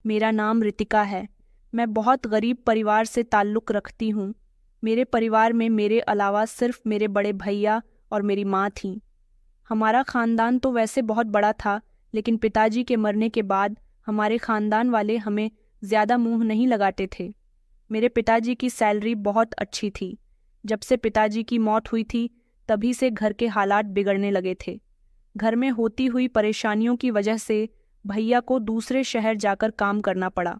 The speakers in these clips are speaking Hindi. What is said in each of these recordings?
मेरा नाम रितिका है। मैं बहुत गरीब परिवार से ताल्लुक़ रखती हूँ। मेरे परिवार में मेरे अलावा सिर्फ मेरे बड़े भैया और मेरी माँ थीं। हमारा ख़ानदान तो वैसे बहुत बड़ा था, लेकिन पिताजी के मरने के बाद हमारे ख़ानदान वाले हमें ज़्यादा मुँह नहीं लगाते थे। मेरे पिताजी की सैलरी बहुत अच्छी थी। जब से पिताजी की मौत हुई थी, तभी से घर के हालात बिगड़ने लगे थे। घर में होती हुई परेशानियों की वजह से भैया को दूसरे शहर जाकर काम करना पड़ा।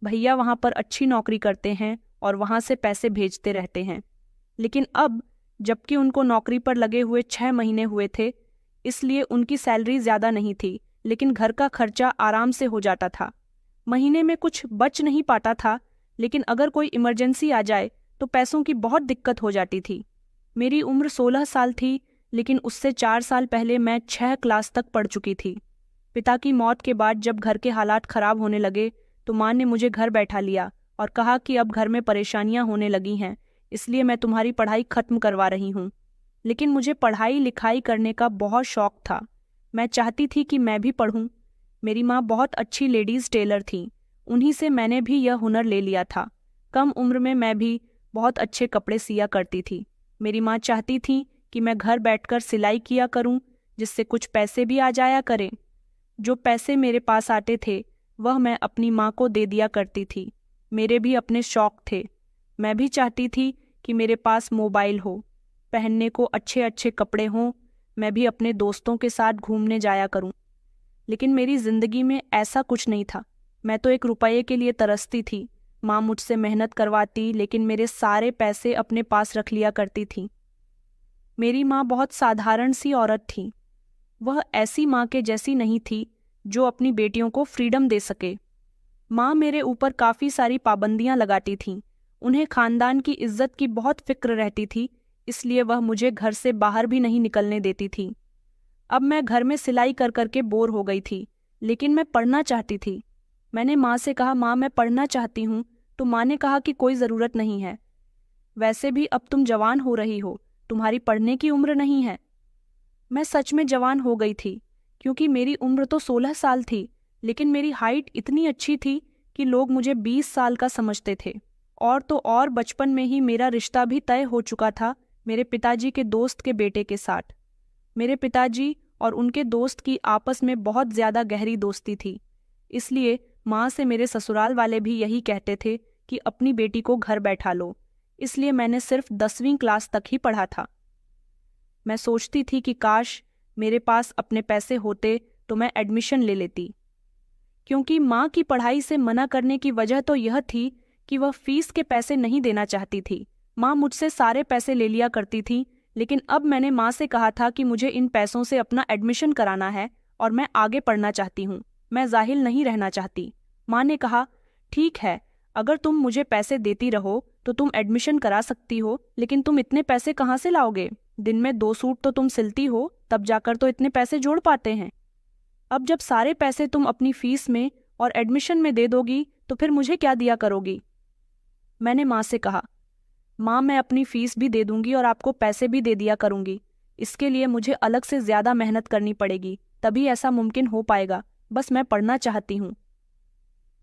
भैया वहाँ पर अच्छी नौकरी करते हैं और वहाँ से पैसे भेजते रहते हैं। लेकिन अब, जबकि उनको नौकरी पर लगे हुए 6 महीने हुए थे, इसलिए उनकी सैलरी ज़्यादा नहीं थी, लेकिन घर का खर्चा आराम से हो जाता था। महीने में कुछ बच नहीं पाता था, लेकिन अगर कोई इमरजेंसी आ जाए तो पैसों की बहुत दिक्कत हो जाती थी। मेरी उम्र 16 साल थी, लेकिन उससे 4 साल पहले मैं 6 क्लास तक पढ़ चुकी थी। पिता की मौत के बाद जब घर के हालात ख़राब होने लगे तो माँ ने मुझे घर बैठा लिया और कहा कि अब घर में परेशानियां होने लगी हैं, इसलिए मैं तुम्हारी पढ़ाई ख़त्म करवा रही हूँ। लेकिन मुझे पढ़ाई लिखाई करने का बहुत शौक था। मैं चाहती थी कि मैं भी पढ़ूं। मेरी माँ बहुत अच्छी लेडीज़ टेलर थी, उन्हीं से मैंने भी यह हुनर ले लिया था। कम उम्र में मैं भी बहुत अच्छे कपड़े सिया करती थी। मेरी माँ चाहती थी कि मैं घर बैठकर सिलाई किया करूं, जिससे कुछ पैसे भी आ जाया करें। जो पैसे मेरे पास आते थे वह मैं अपनी माँ को दे दिया करती थी। मेरे भी अपने शौक थे। मैं भी चाहती थी कि मेरे पास मोबाइल हो, पहनने को अच्छे अच्छे कपड़े हों, मैं भी अपने दोस्तों के साथ घूमने जाया करूं। लेकिन मेरी ज़िंदगी में ऐसा कुछ नहीं था। मैं तो 1 रुपये के लिए तरसती थी। माँ मुझसे मेहनत करवाती, लेकिन मेरे सारे पैसे अपने पास रख लिया करती थी। मेरी माँ बहुत साधारण सी औरत थी। वह ऐसी माँ के जैसी नहीं थी जो अपनी बेटियों को फ्रीडम दे सके। माँ मेरे ऊपर काफ़ी सारी पाबंदियाँ लगाती थीं। उन्हें खानदान की इज्जत की बहुत फिक्र रहती थी, इसलिए वह मुझे घर से बाहर भी नहीं निकलने देती थी। अब मैं घर में सिलाई कर कर के बोर हो गई थी, लेकिन मैं पढ़ना चाहती थी। मैंने माँ से कहा, माँ मैं पढ़ना चाहती हूँ, तो माँ ने कहा कि कोई ज़रूरत नहीं है। वैसे भी अब तुम जवान हो रही हो, तुम्हारी पढ़ने की उम्र नहीं है। मैं सच में जवान हो गई थी, क्योंकि मेरी उम्र तो 16 साल थी, लेकिन मेरी हाइट इतनी अच्छी थी कि लोग मुझे 20 साल का समझते थे। और तो और बचपन में ही मेरा रिश्ता भी तय हो चुका था मेरे पिताजी के दोस्त के बेटे के साथ। मेरे पिताजी और उनके दोस्त की आपस में बहुत ज़्यादा गहरी दोस्ती थी, इसलिए माँ से मेरे ससुराल वाले भी यही कहते थे कि अपनी बेटी को घर बैठा लो। इसलिए मैंने सिर्फ 10वीं क्लास तक ही पढ़ा था। मैं सोचती थी कि काश मेरे पास अपने पैसे होते तो मैं एडमिशन ले लेती, क्योंकि माँ की पढ़ाई से मना करने की वजह तो यह थी कि वह फीस के पैसे नहीं देना चाहती थी। माँ मुझसे सारे पैसे ले लिया करती थी, लेकिन अब मैंने माँ से कहा था कि मुझे इन पैसों से अपना एडमिशन कराना है और मैं आगे पढ़ना चाहती हूँ, मैं जाहिल नहीं रहना चाहती। माँ ने कहा, ठीक है, अगर तुम मुझे पैसे देती रहो तो तुम एडमिशन करा सकती हो, लेकिन तुम इतने पैसे कहाँ से लाओगे? दिन में 2 सूट तो तुम सिलती हो, तब जाकर तो इतने पैसे जोड़ पाते हैं। अब जब सारे पैसे तुम अपनी फीस में और एडमिशन में दे दोगी तो फिर मुझे क्या दिया करोगी? मैंने माँ से कहा, माँ मैं अपनी फीस भी दे दूंगी और आपको पैसे भी दे दिया करूंगी। इसके लिए मुझे अलग से ज़्यादा मेहनत करनी पड़ेगी, तभी ऐसा मुमकिन हो पाएगा। बस मैं पढ़ना चाहती हूँ।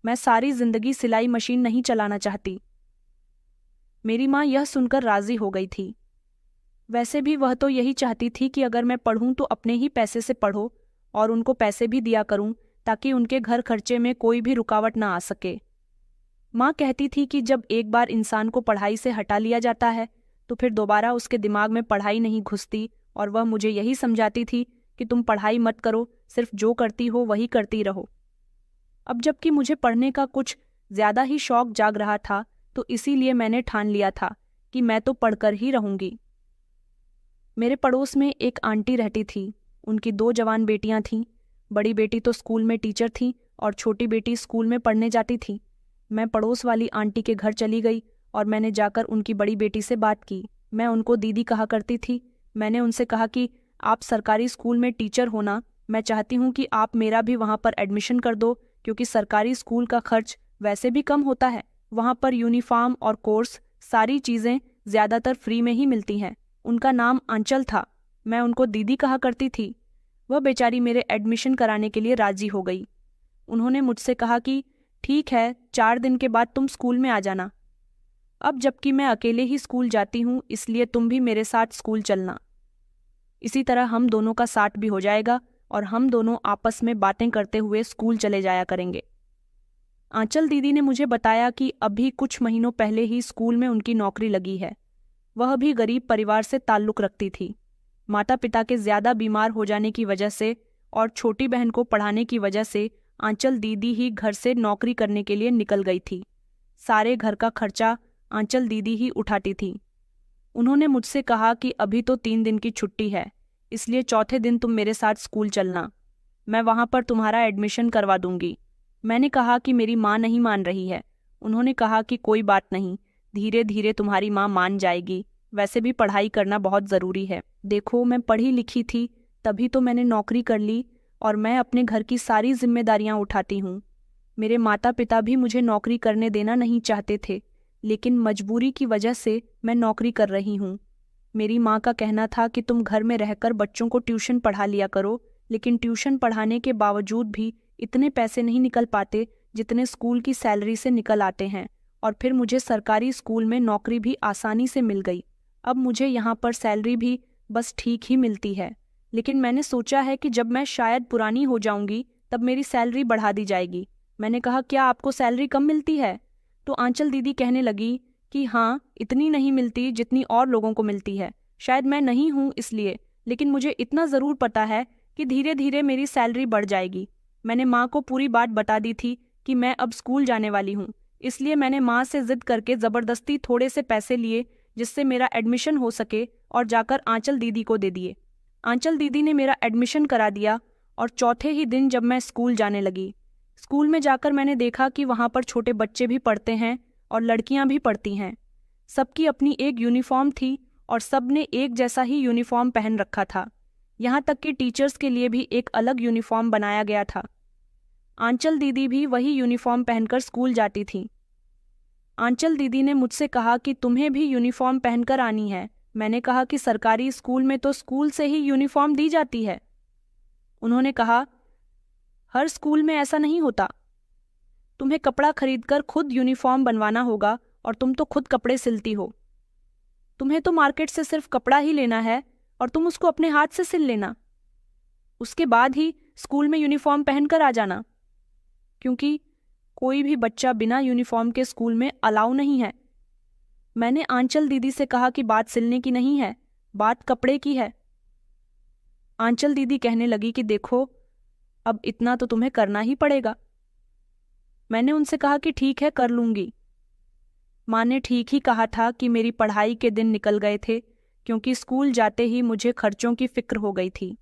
मैं सारी ज़िंदगी सिलाई मशीन नहीं चलाना चाहती। मेरी माँ यह सुनकर राज़ी हो गई थी। वैसे भी वह तो यही चाहती थी कि अगर मैं पढ़ूं तो अपने ही पैसे से पढ़ो और उनको पैसे भी दिया करूं, ताकि उनके घर खर्चे में कोई भी रुकावट ना आ सके। माँ कहती थी कि जब एक बार इंसान को पढ़ाई से हटा लिया जाता है तो फिर दोबारा उसके दिमाग में पढ़ाई नहीं घुसती, और वह मुझे यही समझाती थी कि तुम पढ़ाई मत करो, सिर्फ जो करती हो वही करती रहो। अब जबकि मुझे पढ़ने का कुछ ज़्यादा ही शौक जाग रहा था, तो इसीलिए मैंने ठान लिया था कि मैं तो पढ़कर ही रहूँगी। मेरे पड़ोस में एक आंटी रहती थी। उनकी 2 जवान बेटियां थीं। बड़ी बेटी तो स्कूल में टीचर थी और छोटी बेटी स्कूल में पढ़ने जाती थी। मैं पड़ोस वाली आंटी के घर चली गई और मैंने जाकर उनकी बड़ी बेटी से बात की। मैं उनको दीदी कहा करती थी। मैंने उनसे कहा कि आप सरकारी स्कूल में टीचर हो ना, मैं चाहती हूँ कि आप मेरा भी वहाँ पर एडमिशन कर दो, क्योंकि सरकारी स्कूल का खर्च वैसे भी कम होता है। वहाँ पर यूनिफॉर्म और कोर्स सारी चीज़ें ज़्यादातर फ्री में ही मिलती हैं। उनका नाम आंचल था। मैं उनको दीदी कहा करती थी। वह बेचारी मेरे एडमिशन कराने के लिए राजी हो गई। उन्होंने मुझसे कहा कि ठीक है, 4 दिन के बाद तुम स्कूल में आ जाना। अब जबकि मैं अकेले ही स्कूल जाती हूँ, इसलिए तुम भी मेरे साथ स्कूल चलना। इसी तरह हम दोनों का साथ भी हो जाएगा और हम दोनों आपस में बातें करते हुए स्कूल चले जाया करेंगे। आंचल दीदी ने मुझे बताया कि अभी कुछ महीनों पहले ही स्कूल में उनकी नौकरी लगी है। वह भी गरीब परिवार से ताल्लुक़ रखती थी। माता पिता के ज़्यादा बीमार हो जाने की वजह से और छोटी बहन को पढ़ाने की वजह से आंचल दीदी ही घर से नौकरी करने के लिए निकल गई थी। सारे घर का खर्चा आंचल दीदी ही उठाती थी। उन्होंने मुझसे कहा कि अभी तो 3 दिन की छुट्टी है, इसलिए चौथे दिन तुम मेरे साथ स्कूल चलना, मैं वहाँ पर तुम्हारा एडमिशन करवा दूंगी। मैंने कहा कि मेरी माँ नहीं मान रही है। उन्होंने कहा कि कोई बात नहीं, धीरे धीरे तुम्हारी माँ मान जाएगी, वैसे भी पढ़ाई करना बहुत ज़रूरी है। देखो, मैं पढ़ी लिखी थी, तभी तो मैंने नौकरी कर ली और मैं अपने घर की सारी जिम्मेदारियां उठाती हूँ। मेरे माता पिता भी मुझे नौकरी करने देना नहीं चाहते थे, लेकिन मजबूरी की वजह से मैं नौकरी कर रही हूँ। मेरी माँ का कहना था कि तुम घर में रहकर बच्चों को ट्यूशन पढ़ा लिया करो, लेकिन ट्यूशन पढ़ाने के बावजूद भी इतने पैसे नहीं निकल पाते जितने स्कूल की सैलरी से निकल आते हैं। और फिर मुझे सरकारी स्कूल में नौकरी भी आसानी से मिल गई। अब मुझे यहाँ पर सैलरी भी बस ठीक ही मिलती है, लेकिन मैंने सोचा है कि जब मैं शायद पुरानी हो जाऊंगी तब मेरी सैलरी बढ़ा दी जाएगी। मैंने कहा, क्या आपको सैलरी कम मिलती है? तो आंचल दीदी कहने लगी कि हाँ, इतनी नहीं मिलती जितनी और लोगों को मिलती है। शायद मैं नहीं हूँ इसलिए, लेकिन मुझे इतना ज़रूर पता है कि धीरे धीरे मेरी सैलरी बढ़ जाएगी। मैंने माँ को पूरी बात बता दी थी कि मैं अब स्कूल जाने वाली हूँ, इसलिए मैंने माँ से जिद करके ज़बरदस्ती थोड़े से पैसे लिए जिससे मेरा एडमिशन हो सके और जाकर आंचल दीदी को दे दिए। आंचल दीदी ने मेरा एडमिशन करा दिया और चौथे ही दिन जब मैं स्कूल जाने लगी, स्कूल में जाकर मैंने देखा कि वहाँ पर छोटे बच्चे भी पढ़ते हैं और लड़कियाँ भी पढ़ती हैं। सबकी अपनी एक यूनिफॉर्म थी और सब ने एक जैसा ही यूनिफॉर्म पहन रखा था। यहाँ तक कि टीचर्स के लिए भी एक अलग यूनिफॉर्म बनाया गया था। आंचल दीदी भी वही यूनिफॉर्म पहनकर स्कूल जाती थी। आंचल दीदी ने मुझसे कहा कि तुम्हें भी यूनिफॉर्म पहनकर आनी है। मैंने कहा कि सरकारी स्कूल में तो स्कूल से ही यूनिफॉर्म दी जाती है। उन्होंने कहा, हर स्कूल में ऐसा नहीं होता, तुम्हें कपड़ा खरीदकर खुद यूनिफॉर्म बनवाना होगा और तुम तो खुद कपड़े सिलती हो। तुम्हें तो मार्केट से सिर्फ कपड़ा ही लेना है और तुम उसको अपने हाथ से सिल लेना। उसके बाद ही स्कूल में यूनिफॉर्म पहनकर आ जाना, क्योंकि कोई भी बच्चा बिना यूनिफॉर्म के स्कूल में अलाउ नहीं है। मैंने आंचल दीदी से कहा कि बात सिलने की नहीं है, बात कपड़े की है। आंचल दीदी कहने लगी कि देखो, अब इतना तो तुम्हें करना ही पड़ेगा। मैंने उनसे कहा कि ठीक है, कर लूंगी। माँ ने ठीक ही कहा था कि मेरी पढ़ाई के दिन निकल गए थे, क्योंकि स्कूल जाते ही मुझे खर्चों की फिक्र हो गई थी।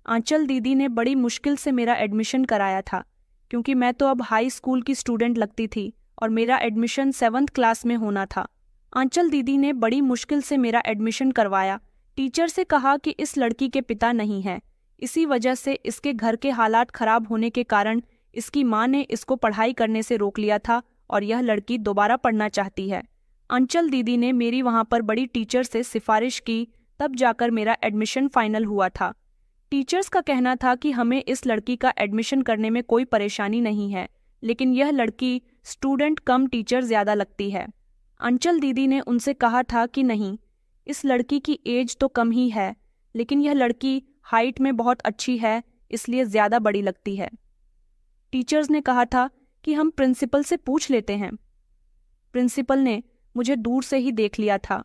आंचल दीदी ने बड़ी मुश्किल से मेरा एडमिशन कराया था, क्योंकि मैं तो अब हाई स्कूल की स्टूडेंट लगती थी और मेरा एडमिशन 7th क्लास में होना था। आंचल दीदी ने बड़ी मुश्किल से मेरा एडमिशन करवाया। टीचर से कहा कि इस लड़की के पिता नहीं है, इसी वजह से इसके घर के हालात खराब होने के कारण इसकी माँ ने इसको पढ़ाई करने से रोक लिया था और यह लड़की दोबारा पढ़ना चाहती है। आंचल दीदी ने मेरी वहाँ पर बड़ी टीचर से सिफारिश की, तब जाकर मेरा एडमिशन फाइनल हुआ था। टीचर्स का कहना था कि हमें इस लड़की का एडमिशन करने में कोई परेशानी नहीं है, लेकिन यह लड़की स्टूडेंट कम टीचर ज़्यादा लगती है। आंचल दीदी ने उनसे कहा था कि नहीं, इस लड़की की एज तो कम ही है, लेकिन यह लड़की हाइट में बहुत अच्छी है, इसलिए ज़्यादा बड़ी लगती है। टीचर्स ने कहा था कि हम प्रिंसिपल से पूछ लेते हैं। प्रिंसिपल ने मुझे दूर से ही देख लिया था।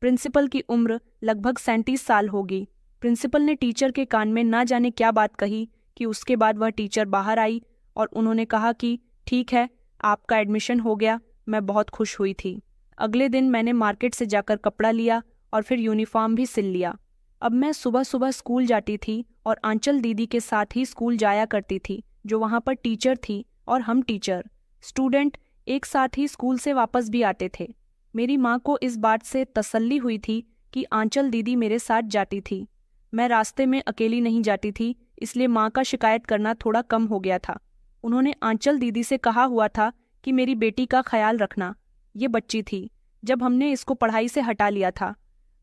प्रिंसिपल की उम्र लगभग 37 साल होगी। प्रिंसिपल ने टीचर के कान में ना जाने क्या बात कही कि उसके बाद वह टीचर बाहर आई और उन्होंने कहा कि ठीक है, आपका एडमिशन हो गया। मैं बहुत खुश हुई थी। अगले दिन मैंने मार्केट से जाकर कपड़ा लिया और फिर यूनिफॉर्म भी सिल लिया। अब मैं सुबह सुबह स्कूल जाती थी और आंचल दीदी के साथ ही स्कूल जाया करती थी, जो वहाँ पर टीचर थी और हम टीचर स्टूडेंट एक साथ ही स्कूल से वापस भी आते थे। मेरी माँ को इस बात से तसल्ली हुई थी कि आंचल दीदी मेरे साथ जाती थी। मैं रास्ते में अकेली नहीं जाती थी, इसलिए माँ का शिकायत करना थोड़ा कम हो गया था। उन्होंने आंचल दीदी से कहा हुआ था कि मेरी बेटी का ख्याल रखना। ये बच्ची थी जब हमने इसको पढ़ाई से हटा लिया था।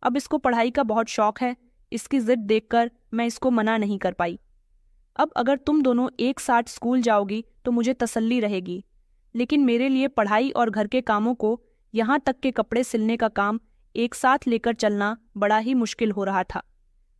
अब इसको पढ़ाई का बहुत शौक है। इसकी जिद देखकर मैं इसको मना नहीं कर पाई। अब अगर तुम दोनों एक साथ स्कूल जाओगी तो मुझे तसल्ली रहेगी, लेकिन मेरे लिए पढ़ाई और घर के कामों को, यहाँ तक के कपड़े सिलने का काम, एक साथ लेकर चलना बड़ा ही मुश्किल हो रहा था।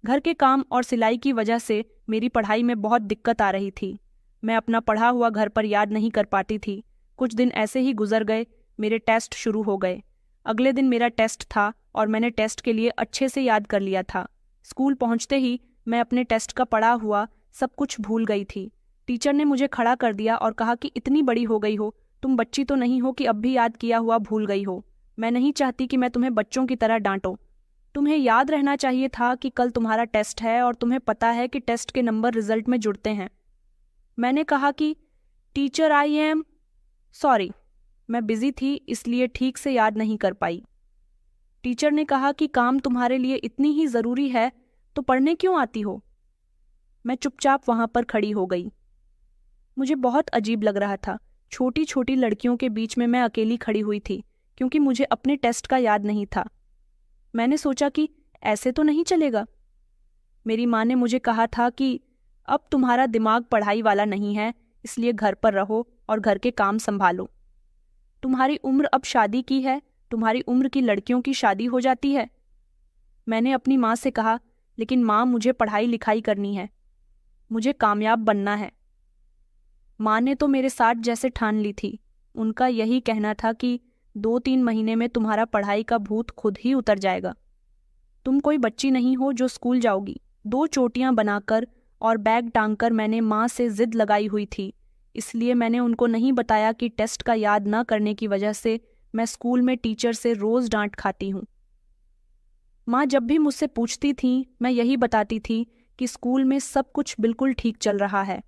घर के काम और सिलाई की वजह से मेरी पढ़ाई में बहुत दिक्कत आ रही थी। मैं अपना पढ़ा हुआ घर पर याद नहीं कर पाती थी। कुछ दिन ऐसे ही गुजर गए। मेरे टेस्ट शुरू हो गए। अगले दिन मेरा टेस्ट था और मैंने टेस्ट के लिए अच्छे से याद कर लिया था। स्कूल पहुंचते ही मैं अपने टेस्ट का पढ़ा हुआ सब कुछ भूल गई थी। टीचर ने मुझे खड़ा कर दिया और कहा कि इतनी बड़ी हो गई हो, तुम बच्ची तो नहीं हो कि अब भी याद किया हुआ भूल गई हो। मैं नहीं चाहती कि मैं तुम्हें बच्चों की तरह डांटूं। तुम्हें याद रहना चाहिए था कि कल तुम्हारा टेस्ट है और तुम्हें पता है कि टेस्ट के नंबर रिजल्ट में जुड़ते हैं। मैंने कहा कि टीचर आई एम सॉरी, मैं बिजी थी इसलिए ठीक से याद नहीं कर पाई। टीचर ने कहा कि काम तुम्हारे लिए इतनी ही ज़रूरी है तो पढ़ने क्यों आती हो। मैं चुपचाप वहां पर खड़ी हो गई। मुझे बहुत अजीब लग रहा था। छोटी छोटी लड़कियों के बीच में मैं अकेली खड़ी हुई थी क्योंकि मुझे अपने टेस्ट का याद नहीं था। मैंने सोचा कि ऐसे तो नहीं चलेगा। मेरी माँ ने मुझे कहा था कि अब तुम्हारा दिमाग पढ़ाई वाला नहीं है, इसलिए घर पर रहो और घर के काम संभालो। तुम्हारी उम्र अब शादी की है, तुम्हारी उम्र की लड़कियों की शादी हो जाती है। मैंने अपनी माँ से कहा, लेकिन माँ मुझे पढ़ाई लिखाई करनी है, मुझे कामयाब बनना है। माँ ने तो मेरे साथ जैसे ठान ली थी। उनका यही कहना था कि 2-3 महीने में तुम्हारा पढ़ाई का भूत खुद ही उतर जाएगा। तुम कोई बच्ची नहीं हो जो स्कूल जाओगी। 2 चोटियां बनाकर और बैग टांगकर मैंने माँ से जिद लगाई हुई थी। इसलिए मैंने उनको नहीं बताया कि टेस्ट का याद न करने की वजह से मैं स्कूल में टीचर से रोज डांट खाती हूँ। माँ जब भी मुझसे पूछती थी मैं यही बताती थी कि स्कूल में सब कुछ बिल्कुल ठीक चल रहा है।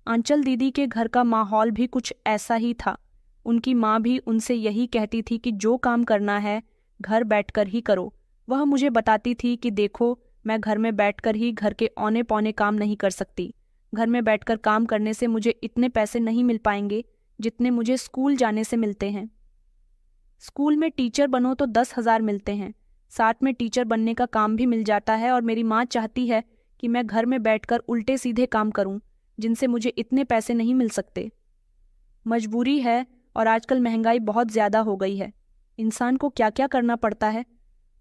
आंचल दीदी के घर का माहौल भी कुछ ऐसा ही था। उनकी माँ भी उनसे यही कहती थी कि जो काम करना है घर बैठकर ही करो। वह मुझे बताती थी कि देखो, मैं घर में बैठकर ही घर के औने पौने काम नहीं कर सकती। घर में बैठकर काम करने से मुझे इतने पैसे नहीं मिल पाएंगे जितने मुझे स्कूल जाने से मिलते हैं। स्कूल में टीचर बनो तो 10,000 मिलते हैं, साथ में टीचर बनने का काम भी मिल जाता है और मेरी माँ चाहती है कि मैं घर में बैठकर उल्टे सीधे काम करूं जिनसे मुझे इतने पैसे नहीं मिल सकते। मजबूरी है और आजकल महंगाई बहुत ज़्यादा हो गई है। इंसान को क्या क्या करना पड़ता है।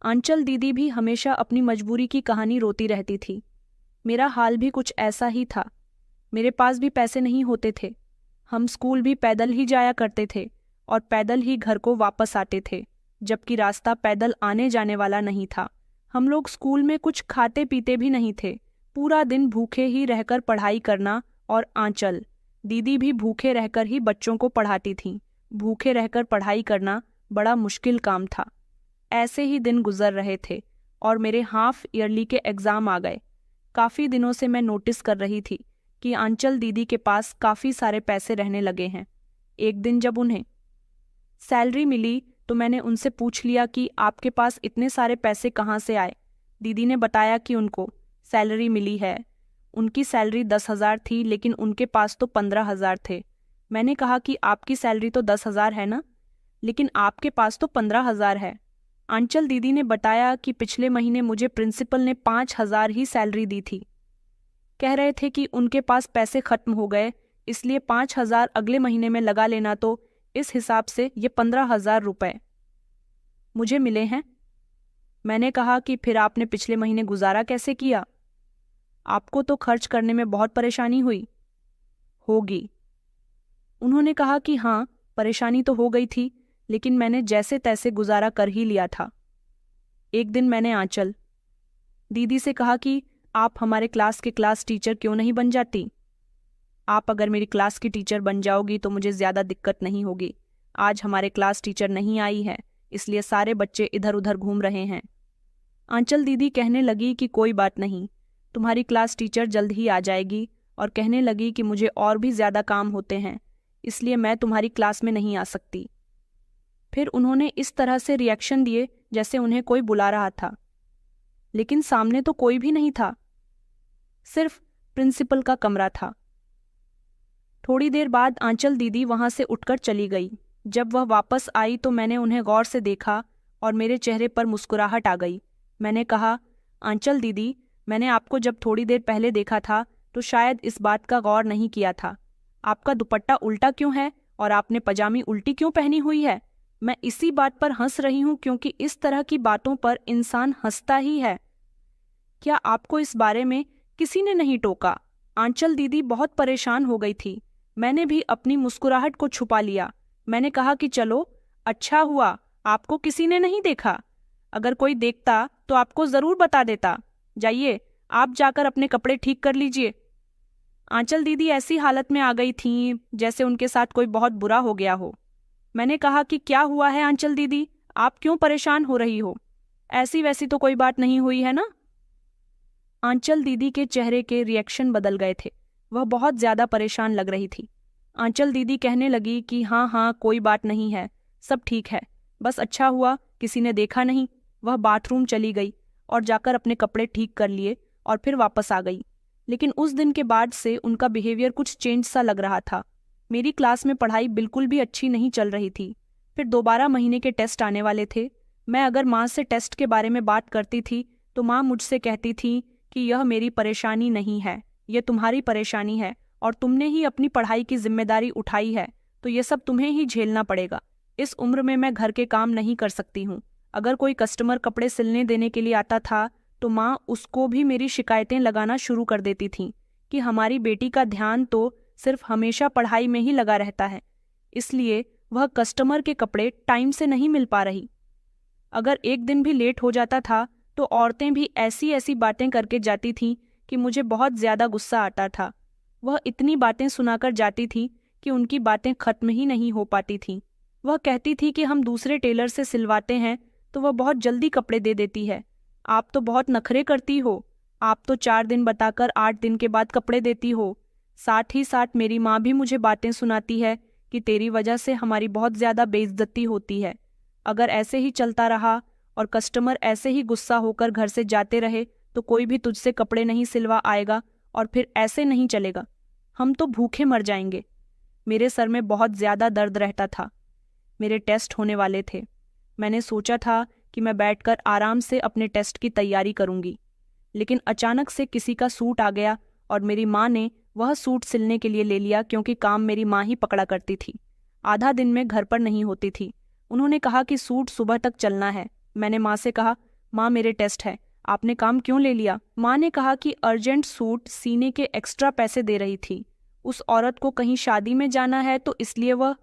आंचल दीदी भी हमेशा अपनी मजबूरी की कहानी रोती रहती थी। मेरा हाल भी कुछ ऐसा ही था। मेरे पास भी पैसे नहीं होते थे। हम स्कूल भी पैदल ही जाया करते थे और पैदल ही घर को वापस आते थे, जबकि रास्ता पैदल आने जाने वाला नहीं था। हम लोग स्कूल में कुछ खाते पीते भी नहीं थे। पूरा दिन भूखे ही रहकर पढ़ाई करना, और आंचल दीदी भी भूखे रहकर ही बच्चों को पढ़ाती थीं। भूखे रहकर पढ़ाई करना बड़ा मुश्किल काम था। ऐसे ही दिन गुजर रहे थे और मेरे हाफ ईयरली के एग्ज़ाम आ गए। काफ़ी दिनों से मैं नोटिस कर रही थी कि आंचल दीदी के पास काफ़ी सारे पैसे रहने लगे हैं। एक दिन जब उन्हें सैलरी मिली तो मैंने उनसे पूछ लिया कि आपके पास इतने सारे पैसे कहाँ से आए। दीदी ने बताया कि उनको सैलरी मिली है। उनकी सैलरी 10,000 थी, लेकिन उनके पास तो 15,000 थे। मैंने कहा कि आपकी सैलरी तो 10,000 है ना, लेकिन आपके पास तो 15,000 है। आंचल दीदी ने बताया कि पिछले महीने मुझे प्रिंसिपल ने 5,000 ही सैलरी दी थी। कह रहे थे कि उनके पास पैसे खत्म हो गए, इसलिए 5,000 अगले महीने में लगा लेना, तो इस हिसाब से ये 15,000 रुपये मुझे मिले हैं। मैंने कहा कि फिर आपने पिछले महीने गुजारा कैसे किया? आपको तो खर्च करने में बहुत परेशानी हुई होगी। उन्होंने कहा कि हाँ, परेशानी तो हो गई थी, लेकिन मैंने जैसे तैसे गुजारा कर ही लिया था। एक दिन मैंने आंचल दीदी से कहा कि आप हमारे क्लास के क्लास टीचर क्यों नहीं बन जाती? आप अगर मेरी क्लास की टीचर बन जाओगी तो मुझे ज़्यादा दिक्कत नहीं होगी। आज हमारे क्लास टीचर नहीं आई है, इसलिए सारे बच्चे इधर उधर घूम रहे हैं। आंचल दीदी कहने लगी कि कोई बात नहीं, तुम्हारी क्लास टीचर जल्द ही आ जाएगी, और कहने लगी कि मुझे और भी ज़्यादा काम होते हैं, इसलिए मैं तुम्हारी क्लास में नहीं आ सकती। फिर उन्होंने इस तरह से रिएक्शन दिए जैसे उन्हें कोई बुला रहा था, लेकिन सामने तो कोई भी नहीं था, सिर्फ प्रिंसिपल का कमरा था। थोड़ी देर बाद आंचल दीदी वहां से उठकर चली गई। जब वह वापस आई तो मैंने उन्हें गौर से देखा और मेरे चेहरे पर मुस्कुराहट आ गई। मैंने कहा, आंचल दीदी, मैंने आपको जब थोड़ी देर पहले देखा था तो शायद इस बात का गौर नहीं किया था। आपका दुपट्टा उल्टा क्यों है और आपने पजामी उल्टी क्यों पहनी हुई है? मैं इसी बात पर हंस रही हूँ क्योंकि इस तरह की बातों पर इंसान हंसता ही है। क्या आपको इस बारे में किसी ने नहीं टोका? आंचल दीदी बहुत परेशान हो गई थी। मैंने भी अपनी मुस्कुराहट को छुपा लिया। मैंने कहा कि चलो, अच्छा हुआ आपको किसी ने नहीं देखा। अगर कोई देखता तो आपको जरूर बता देता। जाइए, आप जाकर अपने कपड़े ठीक कर लीजिए। आंचल दीदी ऐसी हालत में आ गई थीं जैसे उनके साथ कोई बहुत बुरा हो गया हो। मैंने कहा कि क्या हुआ है आंचल दीदी, आप क्यों परेशान हो रही हो? ऐसी वैसी तो कोई बात नहीं हुई है ना? आंचल दीदी के चेहरे के रिएक्शन बदल गए थे। वह बहुत ज्यादा परेशान लग रही थी। आंचल दीदी कहने लगी कि हाँ हाँ, कोई बात नहीं है, सब ठीक है, बस अच्छा हुआ किसी ने देखा नहीं। वह बाथरूम चली गई और जाकर अपने कपड़े ठीक कर लिए और फिर वापस आ गई। लेकिन उस दिन के बाद से उनका बिहेवियर कुछ चेंज सा लग रहा था। मेरी क्लास में पढ़ाई बिल्कुल भी अच्छी नहीं चल रही थी। फिर दोबारा महीने के टेस्ट आने वाले थे। मैं अगर माँ से टेस्ट के बारे में बात करती थी तो माँ मुझसे कहती थी कि यह मेरी परेशानी नहीं है, यह तुम्हारी परेशानी है और तुमने ही अपनी पढ़ाई की जिम्मेदारी उठाई है, तो ये सब तुम्हें ही झेलना पड़ेगा। इस उम्र में मैं घर के काम नहीं कर सकती हूँ। अगर कोई कस्टमर कपड़े सिलने देने के लिए आता था तो माँ उसको भी मेरी शिकायतें लगाना शुरू कर देती थीं कि हमारी बेटी का ध्यान तो सिर्फ हमेशा पढ़ाई में ही लगा रहता है, इसलिए वह कस्टमर के कपड़े टाइम से नहीं मिल पा रही। अगर एक दिन भी लेट हो जाता था तो औरतें भी ऐसी ऐसी बातें करके जाती थीं कि मुझे बहुत ज्यादा गुस्सा आता था। वह इतनी बातें सुनाकर जाती थी कि उनकी बातें खत्म ही नहीं हो पाती थीं। वह कहती थी कि हम दूसरे टेलर से सिलवाते हैं तो वह बहुत जल्दी कपड़े दे देती है। आप तो बहुत नखरे करती हो, आप तो 4 दिन बताकर 8 दिन के बाद कपड़े देती हो। साथ ही साथ मेरी माँ भी मुझे बातें सुनाती है कि तेरी वजह से हमारी बहुत ज्यादा बेइज्जती होती है। अगर ऐसे ही चलता रहा और कस्टमर ऐसे ही गुस्सा होकर घर से जाते रहे तो कोई भी तुझसे कपड़े नहीं सिलवा आएगा और फिर ऐसे नहीं चलेगा, हम तो भूखे मर जाएंगे। मेरे सर में बहुत ज्यादा दर्द रहता था। मेरे टेस्ट होने वाले थे। मैंने सोचा था कि मैं बैठकर आराम से अपने टेस्ट की तैयारी करूंगी, लेकिन अचानक से किसी का सूट आ गया और मेरी माँ ने वह सूट सिलने के लिए ले लिया क्योंकि काम मेरी माँ ही पकड़ा करती थी। आधा दिन में घर पर नहीं होती थी। उन्होंने कहा कि सूट सुबह तक चलना है। मैंने माँ से कहा, माँ मेरे टेस्ट है, आपने काम क्यों ले लिया? माँ ने कहा कि अर्जेंट सूट सीने के एक्स्ट्रा पैसे दे रही थी। उस औरत को कहीं शादी में जाना है तो इसलिए वह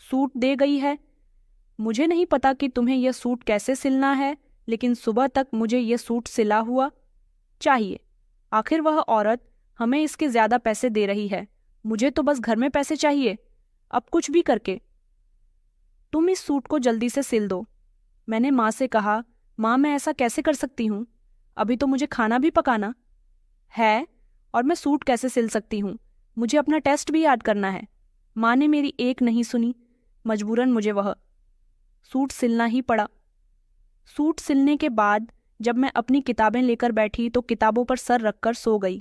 सूट दे गई है। मुझे नहीं पता कि तुम्हें यह सूट कैसे सिलना है, लेकिन सुबह तक मुझे यह सूट सिला हुआ चाहिए। आखिर वह औरत हमें इसके ज्यादा पैसे दे रही है, मुझे तो बस घर में पैसे चाहिए, अब कुछ भी करके तुम इस सूट को जल्दी से सिल दो। मैंने माँ से कहा, माँ मैं ऐसा कैसे कर सकती हूँ, अभी तो मुझे खाना भी पकाना है और मैं सूट कैसे सिल सकती हूँ, मुझे अपना टेस्ट भी याद करना है। माँ ने मेरी एक नहीं सुनी। मजबूरन मुझे वह सूट सिलना ही पड़ा। सूट सिलने के बाद जब मैं अपनी किताबें लेकर बैठी तो किताबों पर सर रखकर सो गई।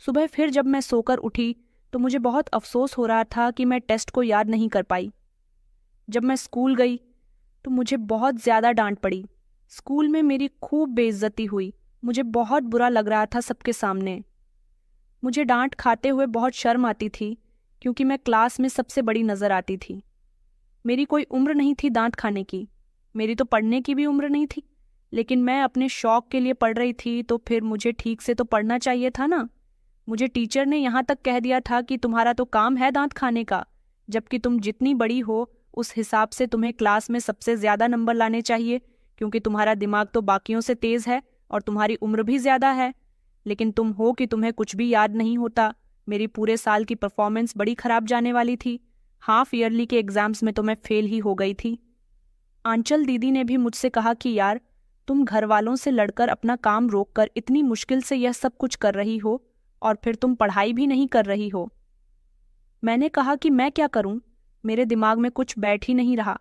सुबह फिर जब मैं सोकर उठी तो मुझे बहुत अफसोस हो रहा था कि मैं टेस्ट को याद नहीं कर पाई। जब मैं स्कूल गई तो मुझे बहुत ज्यादा डांट पड़ी। स्कूल में मेरी खूब बेइज्जती हुई। मुझे बहुत बुरा लग रहा था सबके सामने। मुझे डांट खाते हुए बहुत शर्म आती थी क्योंकि मैं क्लास में सबसे बड़ी नजर आती थी। मेरी कोई उम्र नहीं थी डांट खाने की, मेरी तो पढ़ने की भी उम्र नहीं थी, लेकिन मैं अपने शौक के लिए पढ़ रही थी तो फिर मुझे ठीक से तो पढ़ना चाहिए था ना। मुझे टीचर ने यहाँ तक कह दिया था कि तुम्हारा तो काम है दांत खाने का, जबकि तुम जितनी बड़ी हो उस हिसाब से तुम्हें क्लास में सबसे ज्यादा नंबर लाने चाहिए क्योंकि तुम्हारा दिमाग तो बाकियों से तेज है और तुम्हारी उम्र भी ज्यादा है। लेकिन तुम हो कि तुम्हें कुछ भी याद नहीं होता। मेरी पूरे साल की परफॉर्मेंस बड़ी खराब जाने वाली थी। हाफ ईयरली के एग्जाम्स में तो मैं फेल ही हो गई थी। आंचल दीदी ने भी मुझसे कहा कि यार, तुम घर वालों से लड़कर अपना काम रोककर इतनी मुश्किल से यह सब कुछ कर रही हो और फिर तुम पढ़ाई भी नहीं कर रही हो। मैंने कहा कि मैं क्या करूं, मेरे दिमाग में कुछ बैठ ही नहीं रहा।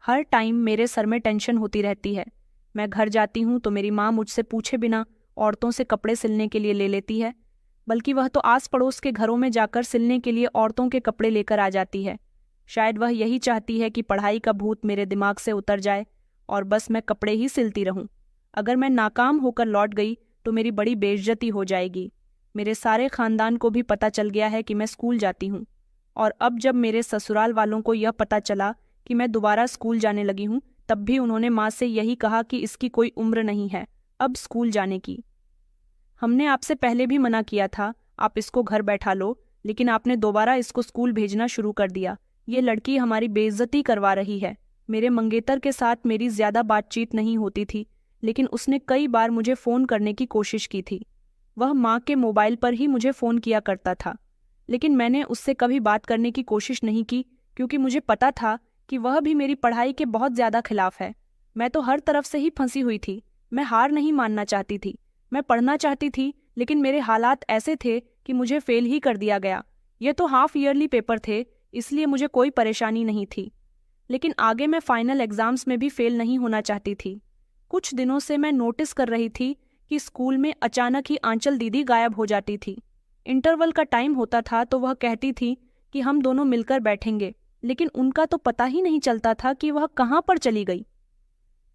हर टाइम मेरे सर में टेंशन होती रहती है। मैं घर जाती हूँ तो मेरी माँ मुझसे पूछे बिना औरतों से कपड़े सिलने के लिए ले लेती है, बल्कि वह तो आस पड़ोस के घरों में जाकर सिलने के लिए औरतों के कपड़े लेकर आ जाती है। शायद वह यही चाहती है कि पढ़ाई का भूत मेरे दिमाग से उतर जाए और बस मैं कपड़े ही सिलती रहूं। अगर मैं नाकाम होकर लौट गई तो मेरी बड़ी बेइज्जती हो जाएगी। मेरे सारे खानदान को भी पता चल गया है कि मैं स्कूल जाती हूँ। और अब जब मेरे ससुराल वालों को यह पता चला कि मैं दोबारा स्कूल जाने लगी हूँ, तब भी उन्होंने माँ से यही कहा कि इसकी कोई उम्र नहीं है अब स्कूल जाने की। हमने आपसे पहले भी मना किया था, आप इसको घर बैठा लो, लेकिन आपने दोबारा इसको स्कूल भेजना शुरू कर दिया। ये लड़की हमारी बेइज्जती करवा रही है। मेरे मंगेतर के साथ मेरी ज्यादा बातचीत नहीं होती थी, लेकिन उसने कई बार मुझे फ़ोन करने की कोशिश की थी। वह माँ के मोबाइल पर ही मुझे फ़ोन किया करता था, लेकिन मैंने उससे कभी बात करने की कोशिश नहीं की, क्योंकि मुझे पता था कि वह भी मेरी पढ़ाई के बहुत ज़्यादा खिलाफ है। मैं तो हर तरफ से ही फंसी हुई थी। मैं हार नहीं मानना चाहती थी। मैं पढ़ना चाहती थी, लेकिन मेरे हालात ऐसे थे कि मुझे फेल ही कर दिया गया। ये तो हाफ ईयरली पेपर थे, इसलिए मुझे कोई परेशानी नहीं थी, लेकिन आगे मैं फाइनल एग्जाम्स में भी फेल नहीं होना चाहती थी। कुछ दिनों से मैं नोटिस कर रही थी कि स्कूल में अचानक ही आंचल दीदी गायब हो जाती थी। इंटरवल का टाइम होता था तो वह कहती थी कि हम दोनों मिलकर बैठेंगे, लेकिन उनका तो पता ही नहीं चलता था कि वह कहाँ पर चली गई।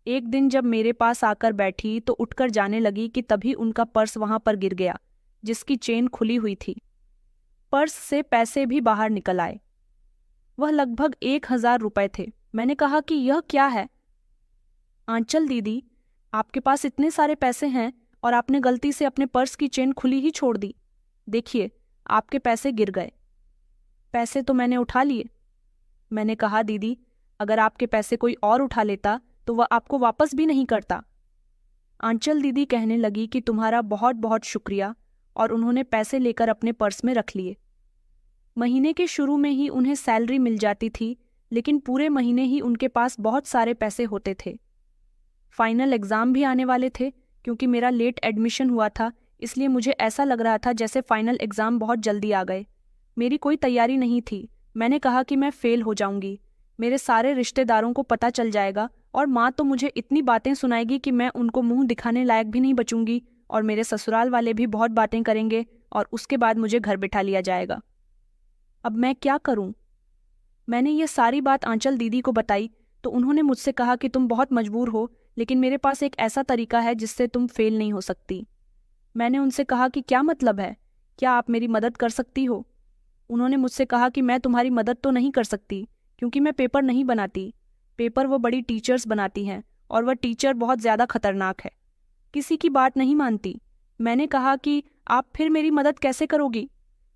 एक दिन जब मेरे पास आकर बैठी तो उठकर जाने लगी कि तभी उनका पर्स वहां पर गिर गया, जिसकी चेन खुली हुई थी। पर्स से पैसे भी बाहर निकल आए। वह लगभग 1000 रुपए थे। मैंने कहा कि यह क्या है? आंचल दीदी, आपके पास इतने सारे पैसे हैं और आपने गलती से अपने पर्स की चेन खुली ही छोड़ दी। देखिए, आपके पैसे गिर गए। पैसे तो मैंने उठा लिए। मैंने कहा, दीदी, अगर आपके पैसे कोई और उठा लेता तो वह आपको वापस भी नहीं करता। आंचल दीदी कहने लगी कि तुम्हारा बहुत बहुत शुक्रिया, और उन्होंने पैसे लेकर अपने पर्स में रख लिए। महीने के शुरू में ही उन्हें सैलरी मिल जाती थी, लेकिन पूरे महीने ही उनके पास बहुत सारे पैसे होते थे। फाइनल एग्ज़ाम भी आने वाले थे। क्योंकि मेरा लेट एडमिशन हुआ था, इसलिए मुझे ऐसा लग रहा था जैसे फाइनल एग्ज़ाम बहुत जल्दी आ गए। मेरी कोई तैयारी नहीं थी। मैंने कहा कि मैं फेल हो जाऊंगी, मेरे सारे रिश्तेदारों को पता चल जाएगा और माँ तो मुझे इतनी बातें सुनाएगी कि मैं उनको मुंह दिखाने लायक भी नहीं बचूंगी, और मेरे ससुराल वाले भी बहुत बातें करेंगे और उसके बाद मुझे घर बिठा लिया जाएगा। अब मैं क्या करूं? मैंने ये सारी बात आंचल दीदी को बताई तो उन्होंने मुझसे कहा कि तुम बहुत मजबूर हो, लेकिन मेरे पास एक ऐसा तरीका है जिससे तुम फेल नहीं हो सकती। मैंने उनसे कहा कि क्या मतलब है? क्या आप मेरी मदद कर सकती हो? उन्होंने मुझसे कहा कि मैं तुम्हारी मदद तो नहीं कर सकती, क्योंकि मैं पेपर नहीं बनाती। पेपर वो बड़ी टीचर्स बनाती हैं, और वह टीचर बहुत ज़्यादा खतरनाक है, किसी की बात नहीं मानती। मैंने कहा कि आप फिर मेरी मदद कैसे करोगी?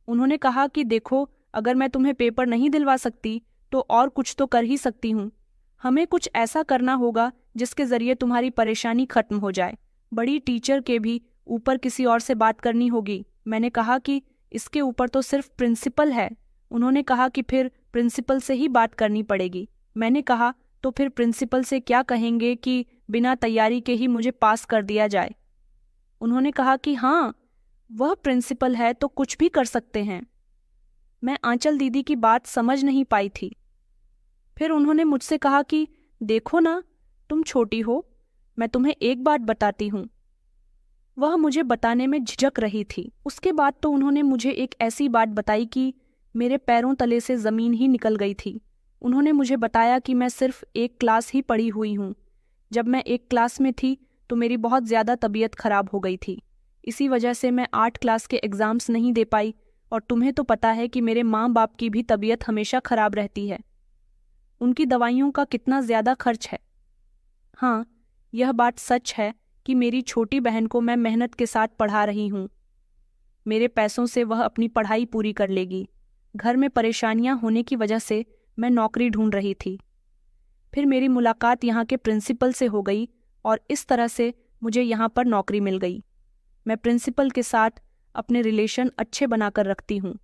उन्होंने कहा कि देखो, अगर मैं तुम्हें पेपर नहीं दिलवा सकती तो और कुछ तो कर ही सकती हूँ। हमें कुछ ऐसा करना होगा जिसके ज़रिए तुम्हारी परेशानी खत्म हो जाए। बड़ी टीचर के भी ऊपर किसी और से बात करनी होगी। मैंने कहा कि इसके ऊपर तो सिर्फ प्रिंसिपल है। उन्होंने कहा कि फिर प्रिंसिपल से ही बात करनी पड़ेगी। मैंने कहा, तो फिर प्रिंसिपल से क्या कहेंगे कि बिना तैयारी के ही मुझे पास कर दिया जाए? उन्होंने कहा कि हाँ, वह प्रिंसिपल है तो कुछ भी कर सकते हैं। मैं आंचल दीदी की बात समझ नहीं पाई थी। फिर उन्होंने मुझसे कहा कि देखो ना, तुम छोटी हो, मैं तुम्हें एक बात बताती हूँ। वह मुझे बताने में झिझक रही थी। उसके बाद तो उन्होंने मुझे एक ऐसी बात बताई कि मेरे पैरों तले से ज़मीन ही निकल गई थी। उन्होंने मुझे बताया कि मैं सिर्फ एक क्लास ही पढ़ी हुई हूँ। जब मैं एक क्लास में थी तो मेरी बहुत ज़्यादा तबीयत खराब हो गई थी। इसी वजह से मैं 8 क्लास के एग्ज़ाम्स नहीं दे पाई, और तुम्हें तो पता है कि मेरे माँ बाप की भी तबीयत हमेशा खराब रहती है। उनकी दवाइयों का कितना ज़्यादा खर्च है। हाँ, यह बात सच है कि मेरी छोटी बहन को मैं मेहनत के साथ पढ़ा रही हूँ। मेरे पैसों से वह अपनी पढ़ाई पूरी कर लेगी। घर में परेशानियाँ होने की वजह से मैं नौकरी ढूंढ रही थी। फिर मेरी मुलाकात यहाँ के प्रिंसिपल से हो गई और इस तरह से मुझे यहाँ पर नौकरी मिल गई। मैं प्रिंसिपल के साथ अपने रिलेशन अच्छे बनाकर रखती हूँ।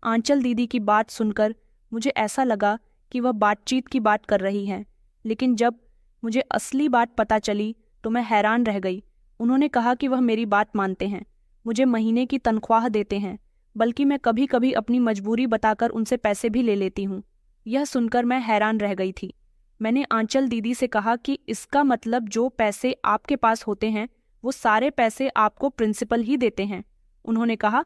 आंचल दीदी की बात सुनकर मुझे ऐसा लगा कि वह बातचीत की बात कर रही हैं, लेकिन जब मुझे असली बात पता चली तो मैं हैरान रह गई। उन्होंने कहा कि वह मेरी बात मानते हैं, मुझे महीने की तनख्वाह देते हैं, बल्कि मैं कभी कभी अपनी मजबूरी बताकर उनसे पैसे भी ले लेती हूँ। यह सुनकर मैं हैरान रह गई थी। मैंने आंचल दीदी से कहा कि इसका मतलब जो पैसे आपके पास होते हैं वो सारे पैसे आपको प्रिंसिपल ही देते हैं? उन्होंने कहा,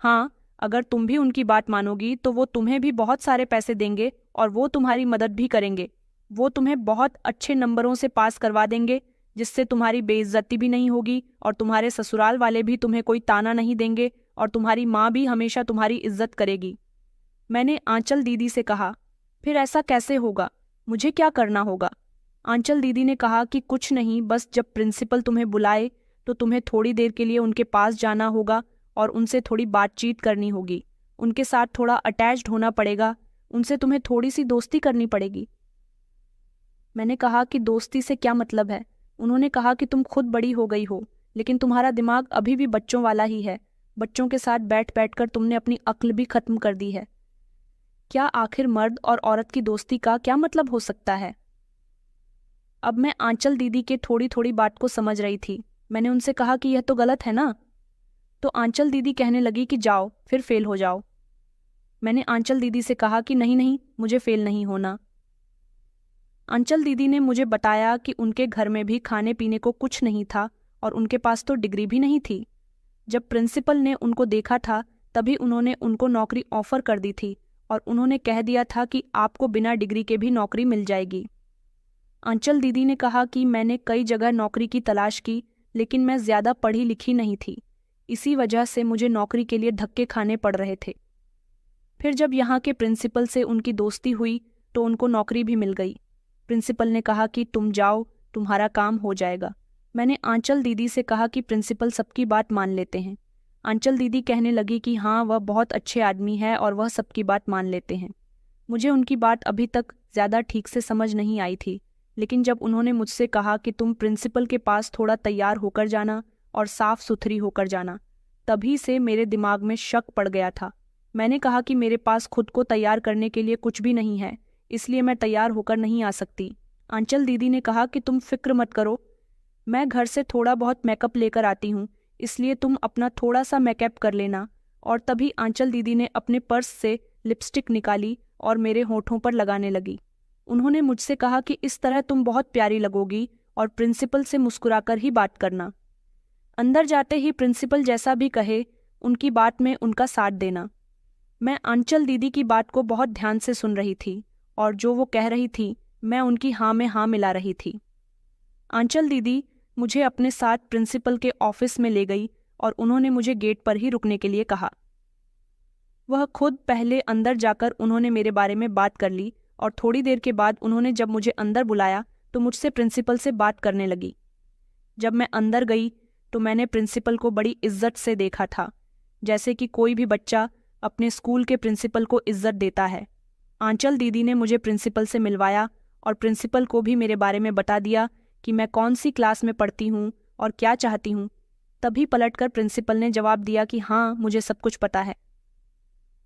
हाँ, अगर तुम भी उनकी बात मानोगी तो वो तुम्हें भी बहुत सारे पैसे देंगे और वो तुम्हारी मदद भी करेंगे। वो तुम्हें बहुत अच्छे नंबरों से पास करवा देंगे, जिससे तुम्हारी बेइज्जती भी नहीं होगी और तुम्हारे ससुराल वाले भी तुम्हें कोई ताना नहीं देंगे और तुम्हारी माँ भी हमेशा तुम्हारी इज्जत करेगी। मैंने आंचल दीदी से कहा, फिर ऐसा कैसे होगा, मुझे क्या करना होगा? आंचल दीदी ने कहा कि कुछ नहीं, बस जब प्रिंसिपल तुम्हें बुलाए तो तुम्हें थोड़ी देर के लिए उनके पास जाना होगा और उनसे थोड़ी बातचीत करनी होगी, उनके साथ थोड़ा अटैच्ड होना पड़ेगा, उनसे तुम्हें थोड़ी सी दोस्ती करनी पड़ेगी। मैंने कहा कि दोस्ती से क्या मतलब है? उन्होंने कहा कि तुम खुद बड़ी हो गई हो, लेकिन तुम्हारा दिमाग अभी भी बच्चों वाला ही है। बच्चों के साथ बैठ बैठ कर तुमने अपनी अक्ल भी खत्म कर दी है। क्या आखिर मर्द और औरत की दोस्ती का क्या मतलब हो सकता है? अब मैं आंचल दीदी के थोड़ी थोड़ी बात को समझ रही थी। मैंने उनसे कहा कि यह तो गलत है ना? तो आंचल दीदी कहने लगी कि जाओ, फिर फेल हो जाओ। मैंने आंचल दीदी से कहा कि नहीं नहीं, मुझे फेल नहीं होना। आंचल दीदी ने मुझे बताया कि उनके घर में भी खाने पीने को कुछ नहीं था और उनके पास तो डिग्री भी नहीं थी। जब प्रिंसिपल ने उनको देखा था तभी उन्होंने उनको नौकरी ऑफर कर दी थी और उन्होंने कह दिया था कि आपको बिना डिग्री के भी नौकरी मिल जाएगी। आंचल दीदी ने कहा कि मैंने कई जगह नौकरी की तलाश की, लेकिन मैं ज़्यादा पढ़ी लिखी नहीं थी, इसी वजह से मुझे नौकरी के लिए धक्के खाने पड़ रहे थे। फिर जब यहाँ के प्रिंसिपल से उनकी दोस्ती हुई तो उनको नौकरी भी मिल गई। प्रिंसिपल ने कहा कि तुम जाओ, तुम्हारा काम हो जाएगा। मैंने आंचल दीदी से कहा कि प्रिंसिपल सबकी बात मान लेते हैं। आंचल दीदी कहने लगी कि हाँ, वह बहुत अच्छे आदमी है और वह सबकी बात मान लेते हैं। मुझे उनकी बात अभी तक ज़्यादा ठीक से समझ नहीं आई थी, लेकिन जब उन्होंने मुझसे कहा कि तुम प्रिंसिपल के पास थोड़ा तैयार होकर जाना और साफ सुथरी होकर जाना, तभी से मेरे दिमाग में शक पड़ गया था। मैंने कहा कि मेरे पास खुद को तैयार करने के लिए कुछ भी नहीं है, इसलिए मैं तैयार होकर नहीं आ सकती। आंचल दीदी ने कहा कि तुम फिक्र मत करो, मैं घर से थोड़ा बहुत मेकअप लेकर आती हूँ, इसलिए तुम अपना थोड़ा सा मेकअप कर लेना। और तभी आंचल दीदी ने अपने पर्स से लिपस्टिक निकाली और मेरे होठों पर लगाने लगी। उन्होंने मुझसे कहा कि इस तरह तुम बहुत प्यारी लगोगी और प्रिंसिपल से मुस्कुराकर ही बात करना। अंदर जाते ही प्रिंसिपल जैसा भी कहे उनकी बात में उनका साथ देना। मैं आंचल दीदी की बात को बहुत ध्यान से सुन रही थी और जो वो कह रही थी मैं उनकी हाँ में हाँ मिला रही थी। आंचल दीदी मुझे अपने साथ प्रिंसिपल के ऑफिस में ले गई और उन्होंने मुझे गेट पर ही रुकने के लिए कहा। वह खुद पहले अंदर जाकर उन्होंने मेरे बारे में बात कर ली और थोड़ी देर के बाद उन्होंने जब मुझे अंदर बुलाया तो मुझसे प्रिंसिपल से बात करने लगी। जब मैं अंदर गई तो मैंने प्रिंसिपल को बड़ी इज्जत से देखा था, जैसे कि कोई भी बच्चा अपने स्कूल के प्रिंसिपल को इज्जत देता है। आंचल दीदी ने मुझे प्रिंसिपल से मिलवाया और प्रिंसिपल को भी मेरे बारे में बता दिया कि मैं कौन सी क्लास में पढ़ती हूँ और क्या चाहती हूँ। तभी पलटकर प्रिंसिपल ने जवाब दिया कि हाँ, मुझे सब कुछ पता है,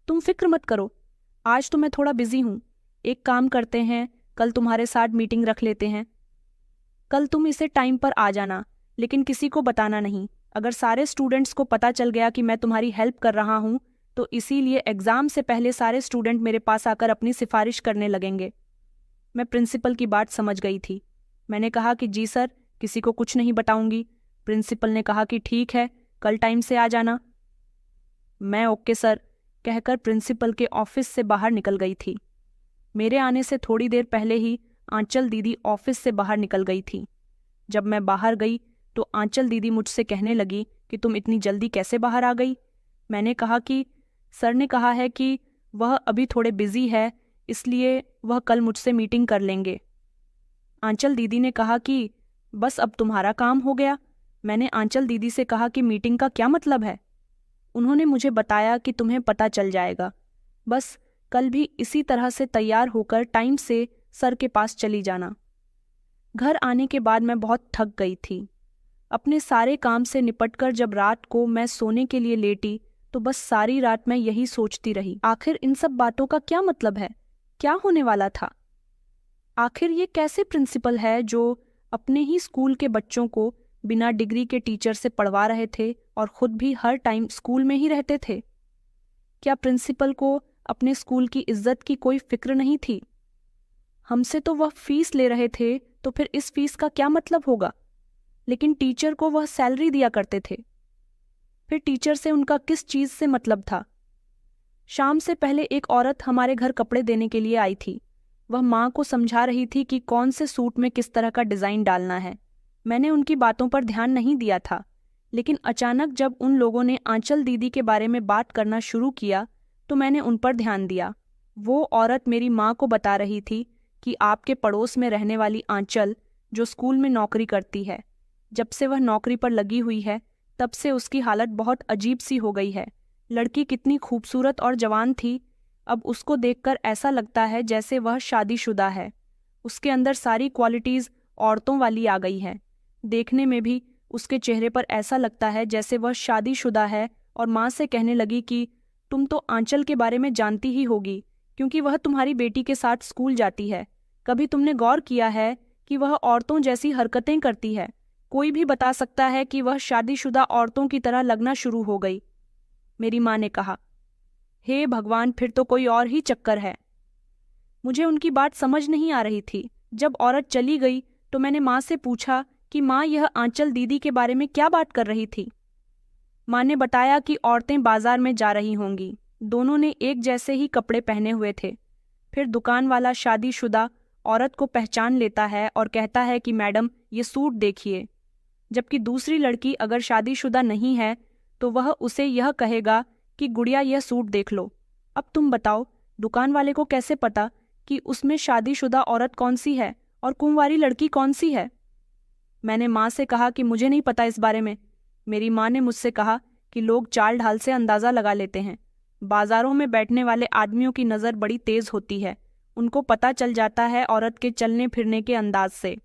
तुम फिक्र मत करो, आज तो मैं थोड़ा बिजी हूँ। एक काम करते हैं, कल तुम्हारे साथ मीटिंग रख लेते हैं। कल तुम इसे टाइम पर आ जाना, लेकिन किसी को बताना नहीं। अगर सारे स्टूडेंट्स को पता चल गया कि मैं तुम्हारी हेल्प कर रहा हूँ तो इसीलिए एग्ज़ाम से पहले सारे स्टूडेंट मेरे पास आकर अपनी सिफारिश करने लगेंगे। मैं प्रिंसिपल की बात समझ गई थी। मैंने कहा कि जी सर, किसी को कुछ नहीं बताऊंगी। प्रिंसिपल ने कहा कि ठीक है, कल टाइम से आ जाना। मैं ओके सर कहकर प्रिंसिपल के ऑफिस से बाहर निकल गई थी। मेरे आने से थोड़ी देर पहले ही आंचल दीदी ऑफिस से बाहर निकल गई थी। जब मैं बाहर गई तो आंचल दीदी मुझसे कहने लगी कि तुम इतनी जल्दी कैसे बाहर आ गई? मैंने कहा कि सर ने कहा है कि वह अभी थोड़े बिजी है, इसलिए वह कल मुझसे मीटिंग कर लेंगे। आंचल दीदी ने कहा कि बस अब तुम्हारा काम हो गया। मैंने आंचल दीदी से कहा कि मीटिंग का क्या मतलब है? उन्होंने मुझे बताया कि तुम्हें पता चल जाएगा, बस कल भी इसी तरह से तैयार होकर टाइम से सर के पास चली जाना। घर आने के बाद मैं बहुत थक गई थी। अपने सारे काम से निपटकर जब रात को मैं सोने के लिए लेटी तो बस सारी रात मैं यही सोचती रही, आखिर इन सब बातों का क्या मतलब है? क्या होने वाला था? आखिर ये कैसे प्रिंसिपल है जो अपने ही स्कूल के बच्चों को बिना डिग्री के टीचर से पढ़वा रहे थे और खुद भी हर टाइम स्कूल में ही रहते थे? क्या प्रिंसिपल को अपने स्कूल की इज्जत की कोई फिक्र नहीं थी? हमसे तो वह फीस ले रहे थे, तो फिर इस फीस का क्या मतलब होगा? लेकिन टीचर को वह सैलरी दिया करते थे, फिर टीचर से उनका किस चीज़ से मतलब था? शाम से पहले एक औरत हमारे घर कपड़े देने के लिए आई थी। वह माँ को समझा रही थी कि कौन से सूट में किस तरह का डिज़ाइन डालना है। मैंने उनकी बातों पर ध्यान नहीं दिया था, लेकिन अचानक जब उन लोगों ने आंचल दीदी के बारे में बात करना शुरू किया तो मैंने उन पर ध्यान दिया। वो औरत मेरी माँ को बता रही थी कि आपके पड़ोस में रहने वाली आंचल, जो स्कूल में नौकरी करती है, जब से वह नौकरी पर लगी हुई है तब से उसकी हालत बहुत अजीब सी हो गई है। लड़की कितनी खूबसूरत और जवान थी, अब उसको देखकर ऐसा लगता है जैसे वह शादीशुदा है। उसके अंदर सारी क्वालिटीज़ औरतों वाली आ गई हैं। देखने में भी उसके चेहरे पर ऐसा लगता है जैसे वह शादीशुदा है। और माँ से कहने लगी कि तुम तो आंचल के बारे में जानती ही होगी, क्योंकि वह तुम्हारी बेटी के साथ स्कूल जाती है। कभी तुमने गौर किया है कि वह औरतों जैसी हरकतें करती है? कोई भी बता सकता है कि वह शादीशुदा औरतों की तरह लगना शुरू हो गई। मेरी माँ ने कहा, हे भगवान, फिर तो कोई और ही चक्कर है। मुझे उनकी बात समझ नहीं आ रही थी। जब औरत चली गई तो मैंने माँ से पूछा कि माँ, यह आंचल दीदी के बारे में क्या बात कर रही थी? माँ ने बताया कि औरतें बाजार में जा रही होंगी। दोनों ने एक जैसे ही कपड़े पहने हुए थे। फिर दुकान वाला शादीशुदा औरत को पहचान लेता है और कहता है कि मैडम, ये सूट देखिए। जबकि दूसरी लड़की अगर शादीशुदा नहीं है तो वह उसे यह कहेगा कि गुड़िया, यह सूट देख लो। अब तुम बताओ, दुकान वाले को कैसे पता कि उसमें शादीशुदा औरत कौन सी है और कुंवारी लड़की कौन सी है? मैंने माँ से कहा कि मुझे नहीं पता इस बारे में। मेरी माँ ने मुझसे कहा कि लोग चाल ढाल से अंदाज़ा लगा लेते हैं। बाजारों में बैठने वाले आदमियों की नज़र बड़ी तेज होती है। उनको पता चल जाता है औरत के चलने फिरने के अंदाज से।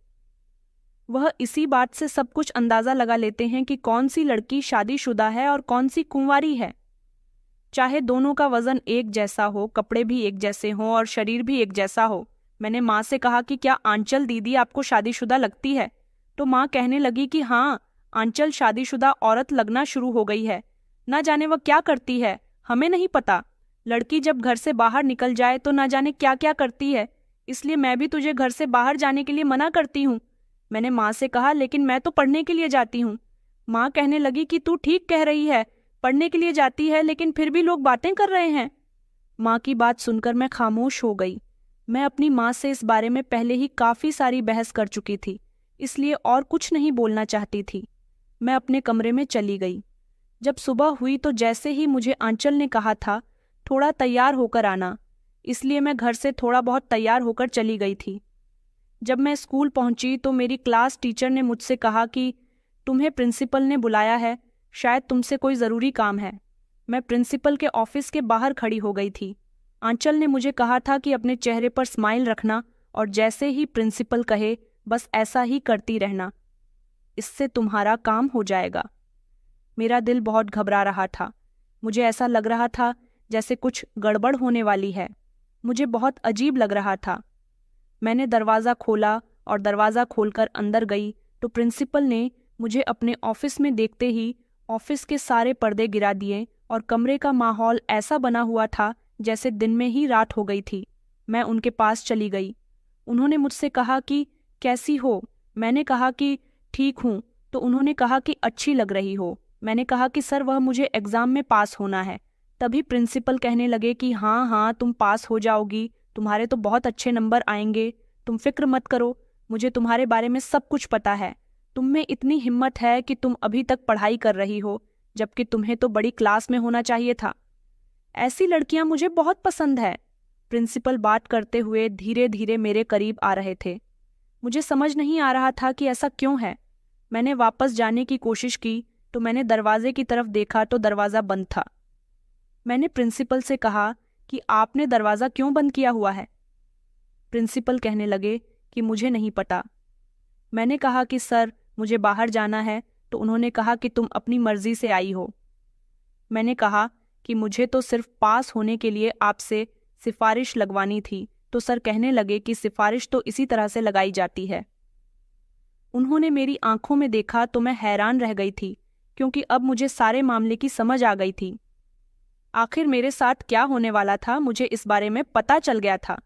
वह इसी बात से सब कुछ अंदाज़ा लगा लेते हैं कि कौन सी लड़की शादीशुदा है और कौन सी कुंवारी है। चाहे दोनों का वजन एक जैसा हो, कपड़े भी एक जैसे हों और शरीर भी एक जैसा हो। मैंने माँ से कहा कि क्या आंचल दीदी आपको शादीशुदा लगती है? तो माँ कहने लगी कि हाँ, आंचल शादीशुदा औरत लगना शुरू हो गई है। ना जाने वह क्या करती है, हमें नहीं पता। लड़की जब घर से बाहर निकल जाए तो ना जाने क्या क्या करती है, इसलिए मैं भी तुझे घर से बाहर जाने के लिए मना करती हूँ। मैंने माँ से कहा, लेकिन मैं तो पढ़ने के लिए जाती हूँ। माँ कहने लगी कि तू ठीक कह रही है, पढ़ने के लिए जाती है, लेकिन फिर भी लोग बातें कर रहे हैं। माँ की बात सुनकर मैं खामोश हो गई। मैं अपनी माँ से इस बारे में पहले ही काफ़ी सारी बहस कर चुकी थी, इसलिए और कुछ नहीं बोलना चाहती थी। मैं अपने कमरे में चली गई। जब सुबह हुई तो जैसे ही मुझे आंचल ने कहा था थोड़ा तैयार होकर आना, इसलिए मैं घर से थोड़ा बहुत तैयार होकर चली गई थी। जब मैं स्कूल पहुंची तो मेरी क्लास टीचर ने मुझसे कहा कि तुम्हें प्रिंसिपल ने बुलाया है, शायद तुमसे कोई ज़रूरी काम है। मैं प्रिंसिपल के ऑफिस के बाहर खड़ी हो गई थी। आंचल ने मुझे कहा था कि अपने चेहरे पर स्माइल रखना और जैसे ही प्रिंसिपल कहे बस ऐसा ही करती रहना, इससे तुम्हारा काम हो जाएगा। मेरा दिल बहुत घबरा रहा था। मुझे ऐसा लग रहा था जैसे कुछ गड़बड़ होने वाली है। मुझे बहुत अजीब लग रहा था। मैंने दरवाज़ा खोला और दरवाज़ा खोलकर अंदर गई तो प्रिंसिपल ने मुझे अपने ऑफिस में देखते ही ऑफिस के सारे पर्दे गिरा दिए और कमरे का माहौल ऐसा बना हुआ था जैसे दिन में ही रात हो गई थी। मैं उनके पास चली गई। उन्होंने मुझसे कहा कि कैसी हो? मैंने कहा कि ठीक हूँ। तो उन्होंने कहा कि अच्छी लग रही हो। मैंने कहा कि सर, वह मुझे एग्ज़ाम में पास होना है। तभी प्रिंसिपल कहने लगे कि हाँ हाँ, तुम पास हो जाओगी, तुम्हारे तो बहुत अच्छे नंबर आएंगे, तुम फिक्र मत करो, मुझे तुम्हारे बारे में सब कुछ पता है। तुम में इतनी हिम्मत है कि तुम अभी तक पढ़ाई कर रही हो, जबकि तुम्हें तो बड़ी क्लास में होना चाहिए था। ऐसी लड़कियां मुझे बहुत पसंद है। प्रिंसिपल बात करते हुए धीरे धीरे मेरे करीब आ रहे थे। मुझे समझ नहीं आ रहा था कि ऐसा क्यों है। मैंने वापस जाने की कोशिश की तो मैंने दरवाजे की तरफ देखा तो दरवाज़ा बंद था। मैंने प्रिंसिपल से कहा कि आपने दरवाज़ा क्यों बंद किया हुआ है? प्रिंसिपल कहने लगे कि मुझे नहीं पता। मैंने कहा कि सर, मुझे बाहर जाना है। तो उन्होंने कहा कि तुम अपनी मर्जी से आई हो। मैंने कहा कि मुझे तो सिर्फ पास होने के लिए आपसे सिफारिश लगवानी थी। तो सर कहने लगे कि सिफारिश तो इसी तरह से लगाई जाती है। उन्होंने मेरी आंखों में देखा तो मैं हैरान रह गई थी, क्योंकि अब मुझे सारे मामले की समझ आ गई थी। आखिर मेरे साथ क्या होने वाला था, मुझे इस बारे में पता चल गया था।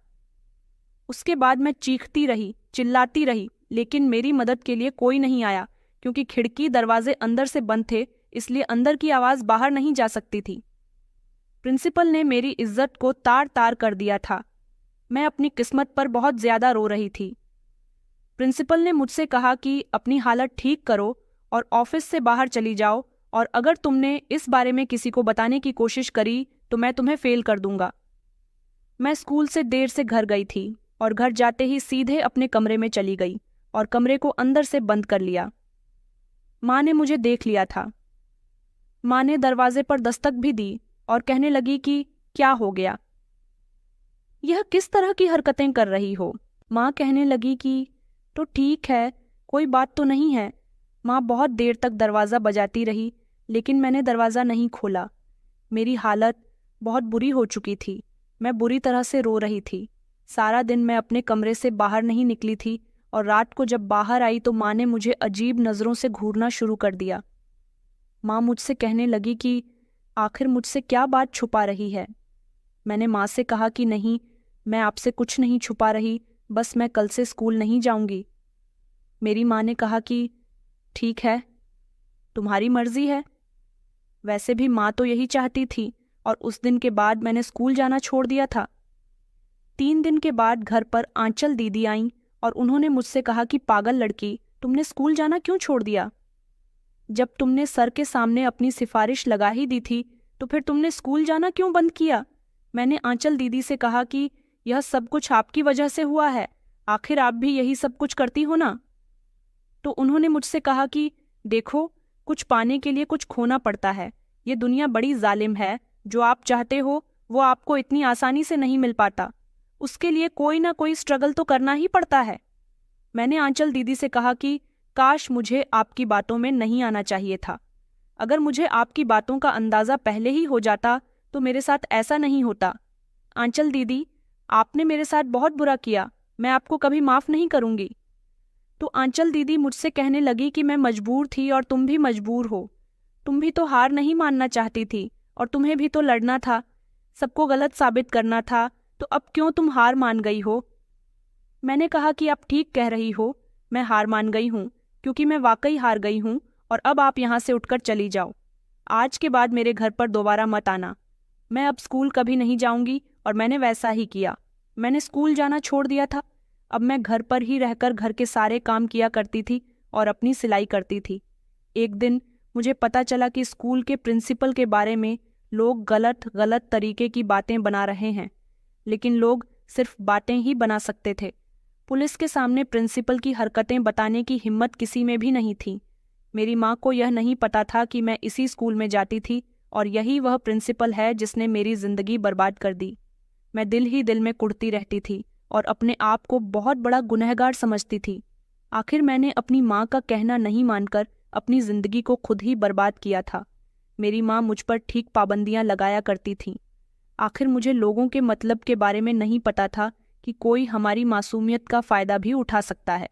उसके बाद मैं चीखती रही, चिल्लाती रही, लेकिन मेरी मदद के लिए कोई नहीं आया, क्योंकि खिड़की दरवाजे अंदर से बंद थे, इसलिए अंदर की आवाज़ बाहर नहीं जा सकती थी। प्रिंसिपल ने मेरी इज्जत को तार तार कर दिया था। मैं अपनी किस्मत पर बहुत ज़्यादा रो रही थी। प्रिंसिपल ने मुझसे कहा कि अपनी हालत ठीक करो और ऑफिस से बाहर चली जाओ, और अगर तुमने इस बारे में किसी को बताने की कोशिश करी तो मैं तुम्हें फेल कर दूंगा। मैं स्कूल से देर से घर गई थी और घर जाते ही सीधे अपने कमरे में चली गई और कमरे को अंदर से बंद कर लिया। माँ ने मुझे देख लिया था। माँ ने दरवाजे पर दस्तक भी दी और कहने लगी कि क्या हो गया, यह किस तरह की हरकतें कर रही हो। माँ कहने लगी कि तो ठीक है, कोई बात तो नहीं है। माँ बहुत देर तक दरवाज़ा बजाती रही, लेकिन मैंने दरवाज़ा नहीं खोला। मेरी हालत बहुत बुरी हो चुकी थी। मैं बुरी तरह से रो रही थी। सारा दिन मैं अपने कमरे से बाहर नहीं निकली थी और रात को जब बाहर आई तो माँ ने मुझे अजीब नज़रों से घूरना शुरू कर दिया। माँ मुझसे कहने लगी कि आखिर मुझसे क्या बात छुपा रही है। मैंने माँ से कहा कि नहीं, मैं आपसे कुछ नहीं छुपा रही, बस मैं कल से स्कूल नहीं जाऊंगी। मेरी माँ ने कहा कि ठीक है, तुम्हारी मर्जी है। वैसे भी माँ तो यही चाहती थी, और उस दिन के बाद मैंने स्कूल जाना छोड़ दिया था। 3 दिन के बाद घर पर आंचल दीदी आईं और उन्होंने मुझसे कहा कि पागल लड़की, तुमने स्कूल जाना क्यों छोड़ दिया? जब तुमने सर के सामने अपनी सिफारिश लगा ही दी थी तो फिर तुमने स्कूल जाना क्यों बंद किया? मैंने आंचल दीदी से कहा कि यह सब कुछ आपकी वजह से हुआ है, आखिर आप भी यही सब कुछ करती हो ना। तो उन्होंने मुझसे कहा कि देखो, कुछ पाने के लिए कुछ खोना पड़ता है। ये दुनिया बड़ी जालिम है। जो आप चाहते हो वो आपको इतनी आसानी से नहीं मिल पाता। उसके लिए कोई ना कोई स्ट्रगल तो करना ही पड़ता है। मैंने आंचल दीदी से कहा कि काश मुझे आपकी बातों में नहीं आना चाहिए था। अगर मुझे आपकी बातों का अंदाज़ा पहले ही हो जाता तो मेरे साथ ऐसा नहीं होता। आंचल दीदी, आपने मेरे साथ बहुत बुरा किया, मैं आपको कभी माफ़ नहीं करूंगी। तो आंचल दीदी मुझसे कहने लगी कि मैं मजबूर थी और तुम भी मजबूर हो। तुम भी तो हार नहीं मानना चाहती थी और तुम्हें भी तो लड़ना था, सबको गलत साबित करना था, तो अब क्यों तुम हार मान गई हो? मैंने कहा कि आप ठीक कह रही हो, मैं हार मान गई हूँ, क्योंकि मैं वाकई हार गई हूँ, और अब आप यहाँ से उठकर चली जाओ। आज के बाद मेरे घर पर दोबारा मत आना। मैं अब स्कूल कभी नहीं जाऊंगी, और मैंने वैसा ही किया। मैंने स्कूल जाना छोड़ दिया था। अब मैं घर पर ही रहकर घर के सारे काम किया करती थी और अपनी सिलाई करती थी। एक दिन मुझे पता चला कि स्कूल के प्रिंसिपल के बारे में लोग गलत गलत तरीके की बातें बना रहे हैं, लेकिन लोग सिर्फ बातें ही बना सकते थे। पुलिस के सामने प्रिंसिपल की हरकतें बताने की हिम्मत किसी में भी नहीं थी। मेरी माँ को यह नहीं पता था कि मैं इसी स्कूल में जाती थी और यही वह प्रिंसिपल है जिसने मेरी जिंदगी बर्बाद कर दी। मैं दिल ही दिल में कुढ़ती रहती थी और अपने आप को बहुत बड़ा गुनहगार समझती थी। आखिर मैंने अपनी माँ का कहना नहीं मानकर अपनी जिंदगी को खुद ही बर्बाद किया था। मेरी माँ मुझ पर ठीक पाबंदियाँ लगाया करती थी। आखिर मुझे लोगों के मतलब के बारे में नहीं पता था कि कोई हमारी मासूमियत का फ़ायदा भी उठा सकता है।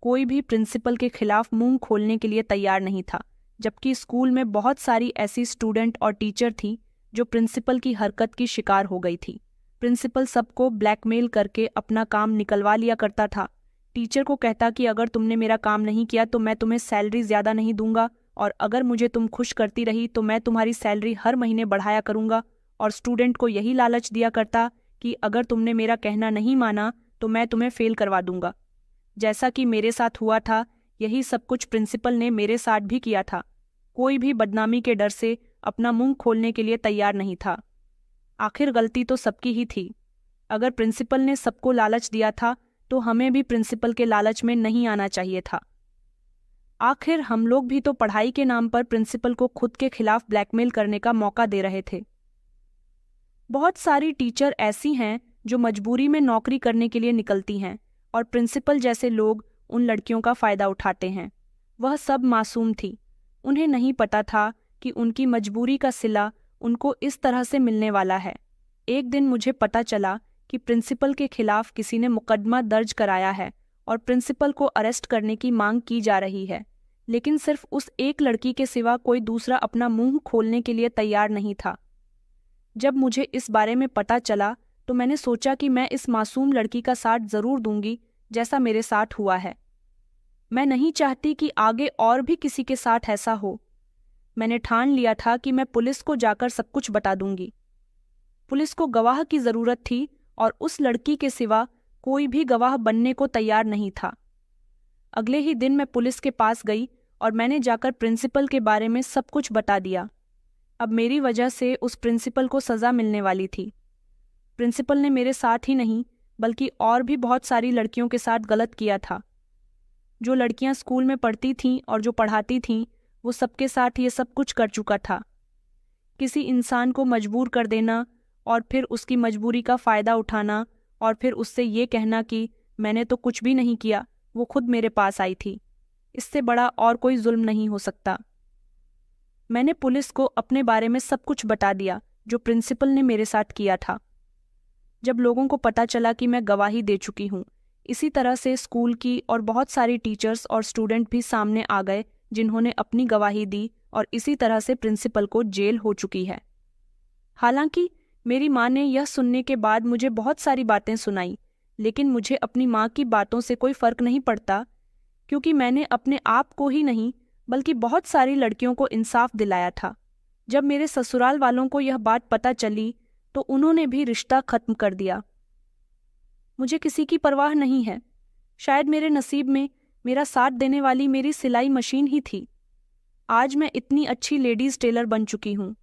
कोई भी प्रिंसिपल के खिलाफ मुंह खोलने के लिए तैयार नहीं था, जबकि स्कूल में बहुत सारी ऐसी स्टूडेंट और टीचर थी जो प्रिंसिपल की हरकत की शिकार हो गई थी। प्रिंसिपल सबको ब्लैकमेल करके अपना काम निकलवा लिया करता था। टीचर को कहता कि अगर तुमने मेरा काम नहीं किया तो मैं तुम्हें सैलरी ज़्यादा नहीं दूंगा, और अगर मुझे तुम खुश करती रही तो मैं तुम्हारी सैलरी हर महीने बढ़ाया करूंगा। और स्टूडेंट को यही लालच दिया करता कि अगर तुमने मेरा कहना नहीं माना तो मैं तुम्हें फेल करवा दूंगा। जैसा कि मेरे साथ हुआ था, यही सब कुछ प्रिंसिपल ने मेरे साथ भी किया था। कोई भी बदनामी के डर से अपना मुंह खोलने के लिए तैयार नहीं था। आखिर गलती तो सबकी ही थी। अगर प्रिंसिपल ने सबको लालच दिया था तो हमें भी प्रिंसिपल के लालच में नहीं आना चाहिए था। आखिर हम लोग भी तो पढ़ाई के नाम पर प्रिंसिपल को खुद के खिलाफ ब्लैकमेल करने का मौका दे रहे थे। बहुत सारी टीचर ऐसी हैं जो मजबूरी में नौकरी करने के लिए निकलती हैं, और प्रिंसिपल जैसे लोग उन लड़कियों का फ़ायदा उठाते हैं। वह सब मासूम थी। उन्हें नहीं पता था कि उनकी मजबूरी का सिला उनको इस तरह से मिलने वाला है। एक दिन मुझे पता चला कि प्रिंसिपल के खिलाफ किसी ने मुकदमा दर्ज कराया है और प्रिंसिपल को अरेस्ट करने की मांग की जा रही है, लेकिन सिर्फ उस एक लड़की के सिवा कोई दूसरा अपना मुंह खोलने के लिए तैयार नहीं था। जब मुझे इस बारे में पता चला तो मैंने सोचा कि मैं इस मासूम लड़की का साथ ज़रूर दूंगी, जैसा मेरे साथ हुआ है। मैं नहीं चाहती कि आगे और भी किसी के साथ ऐसा हो। मैंने ठान लिया था कि मैं पुलिस को जाकर सब कुछ बता दूंगी। पुलिस को गवाह की ज़रूरत थी और उस लड़की के सिवा कोई भी गवाह बनने को तैयार नहीं था। अगले ही दिन मैं पुलिस के पास गई और मैंने जाकर प्रिंसिपल के बारे में सब कुछ बता दिया। अब मेरी वजह से उस प्रिंसिपल को सज़ा मिलने वाली थी। प्रिंसिपल ने मेरे साथ ही नहीं बल्कि और भी बहुत सारी लड़कियों के साथ गलत किया था। जो लड़कियां स्कूल में पढ़ती थीं और जो पढ़ाती थीं, वो सबके साथ ये सब कुछ कर चुका था। किसी इंसान को मजबूर कर देना और फिर उसकी मजबूरी का फ़ायदा उठाना और फिर उससे ये कहना कि मैंने तो कुछ भी नहीं किया, वो खुद मेरे पास आई थी। इससे बड़ा और कोई जुल्म नहीं हो सकता। मैंने पुलिस को अपने बारे में सब कुछ बता दिया जो प्रिंसिपल ने मेरे साथ किया था। जब लोगों को पता चला कि मैं गवाही दे चुकी हूँ, इसी तरह से स्कूल की और बहुत सारी टीचर्स और स्टूडेंट भी सामने आ गए जिन्होंने अपनी गवाही दी और इसी तरह से प्रिंसिपल को जेल हो चुकी है। हालांकि मेरी माँ ने यह सुनने के बाद मुझे बहुत सारी बातें सुनाई, लेकिन मुझे अपनी माँ की बातों से कोई फर्क नहीं पड़ता, क्योंकि मैंने अपने आप को ही नहीं बल्कि बहुत सारी लड़कियों को इंसाफ दिलाया था। जब मेरे ससुराल वालों को यह बात पता चली तो उन्होंने भी रिश्ता खत्म कर दिया। मुझे किसी की परवाह नहीं है। शायद मेरे नसीब में मेरा साथ देने वाली मेरी सिलाई मशीन ही थी। आज मैं इतनी अच्छी लेडीज टेलर बन चुकी हूँ।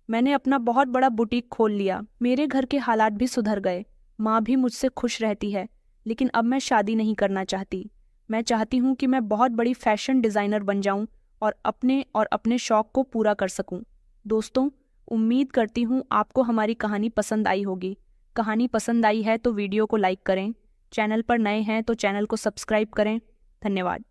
मैंने अपना बहुत बड़ा बुटीक खोल लिया। मेरे घर के हालात भी सुधर गए। माँ भी मुझसे खुश रहती है, लेकिन अब मैं शादी नहीं करना चाहती। मैं चाहती हूँ कि मैं बहुत बड़ी फैशन डिज़ाइनर बन जाऊँ और अपने शौक को पूरा कर सकूँ। दोस्तों, उम्मीद करती हूँ आपको हमारी कहानी पसंद आई होगी। कहानी पसंद आई है तो वीडियो को लाइक करें। चैनल पर नए हैं तो चैनल को सब्सक्राइब करें। धन्यवाद।